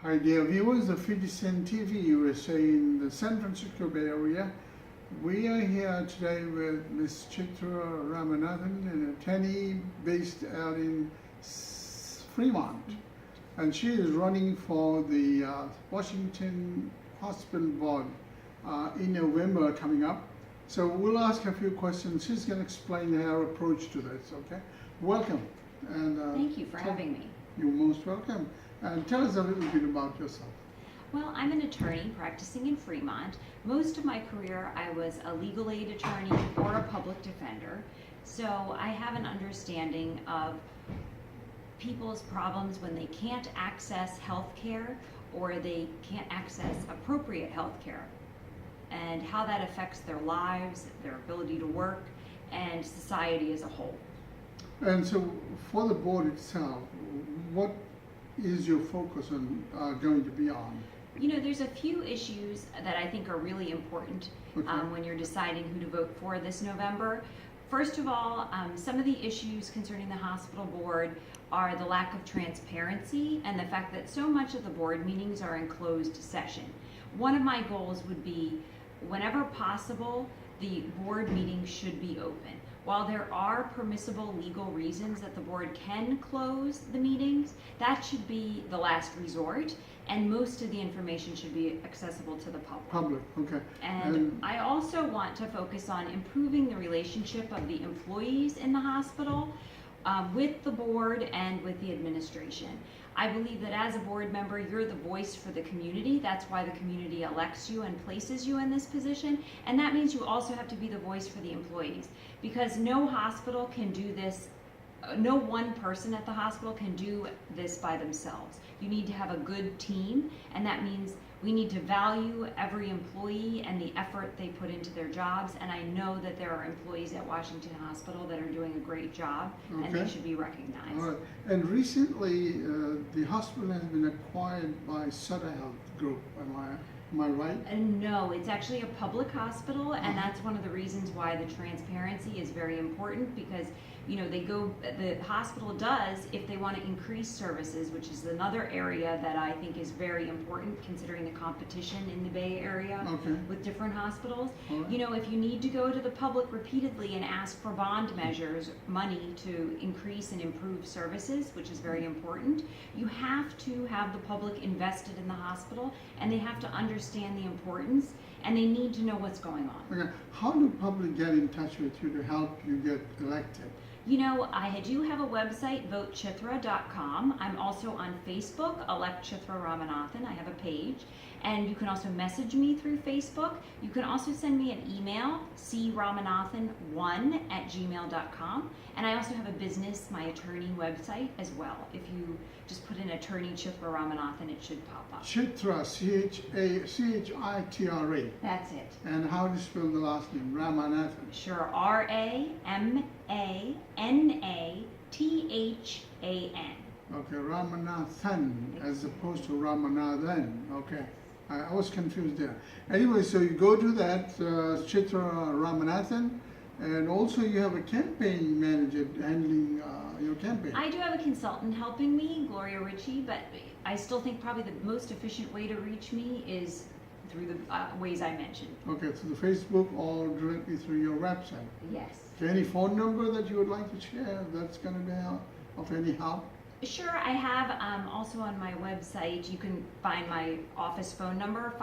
Hi dear viewers of FIJISUN TV USA in the San Francisco Bay Area. We are here today with Ms. Chitra Ramanathan, an attorney based out in Fremont. And she is running for the Washington Hospital Board in November coming up. So we'll ask her a few questions. She's going to explain her approach to this, okay? Welcome. And thank you for having me. You're most welcome. And tell us a little bit about yourself. Well, I'm an attorney practicing in Fremont. Most of my career I was a legal aid attorney or a public defender. So I have an understanding of people's problems when they can't access health care or they can't access appropriate health care, and how that affects their lives, their ability to work, and society as a whole. And so for the board itself, what is your focus on going to be on? You know, there's a few issues that I think are really important when you're deciding who to vote for this November. First of all, some of the issues concerning the hospital board are the lack of transparency and the fact that so much of the board meetings are in closed session. One of my goals would be, whenever possible, the board meetings should be open. While there are permissible legal reasons that the board can close the meetings, that should be the last resort, and most of the information should be accessible to the public. Okay. And I also want to focus on improving the relationship of the employees in the hospital with the board and with the administration. I believe that as a board member, you're the voice for the community. That's why the community elects you and places you in this position. And that means you also have to be the voice for the employees, because no hospital can do this. No one person at the hospital can do this by themselves. You need to have a good team, and that means we need to value every employee and the effort they put into their jobs. And I know that there are employees at Washington Hospital that are doing a great job, and they should be recognized. All right. And recently, the hospital has been acquired by Sutter Health Group. Am I right? No, it's actually a public hospital, and that's one of the reasons why the transparency is very important, because you know, the hospital does, if they want to increase services, which is another area that I think is very important considering the competition in the Bay Area with different hospitals. You know, if you need to go to the public repeatedly and ask for bond measures, money to increase and improve services, which is very important, you have to have the public invested in the hospital, and they have to understand the importance, and they need to know what's going on. Okay. How do public get in touch with you to help you get elected? You know, I do have a website, votechitra.com. I'm also on Facebook, Elect Chitra Ramanathan. I have a page. And you can also message me through Facebook. You can also send me an email, cramanathan1@gmail.com. And I also have a business, my attorney website as well. If you just put in attorney Chitra Ramanathan, it should pop up. Chitra, C-H-I-T-R-A. That's it. And how do you spell the last name? Ramanathan. Sure, R-A-M-A-N-A-T-H-A-N. Okay, Ramanathan as opposed to Ramanathan. Okay, I was confused there. Anyway, so you go to that, Chitra Ramanathan, and also you have a campaign manager handling your campaign. I do have a consultant helping me, Gloria Ritchie, but I still think probably the most efficient way to reach me is through the ways I mentioned. Okay, through the Facebook or directly through your website. Yes. Okay, any phone number that you would like to share that's going to be of any help? Sure, I have also on my website, you can find my office phone number,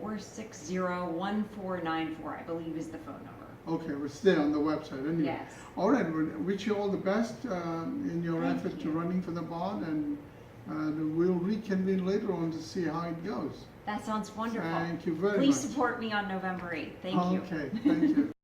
510-460-1494, I believe is the phone number. Okay, it's there on the website anyway. Yes. All right, we wish you all the best in your effort to running for the board, and we'll reconvene later on to see how it goes. That sounds wonderful. Thank you very much. Please support me on November 8th. Thank you. Okay, thank you.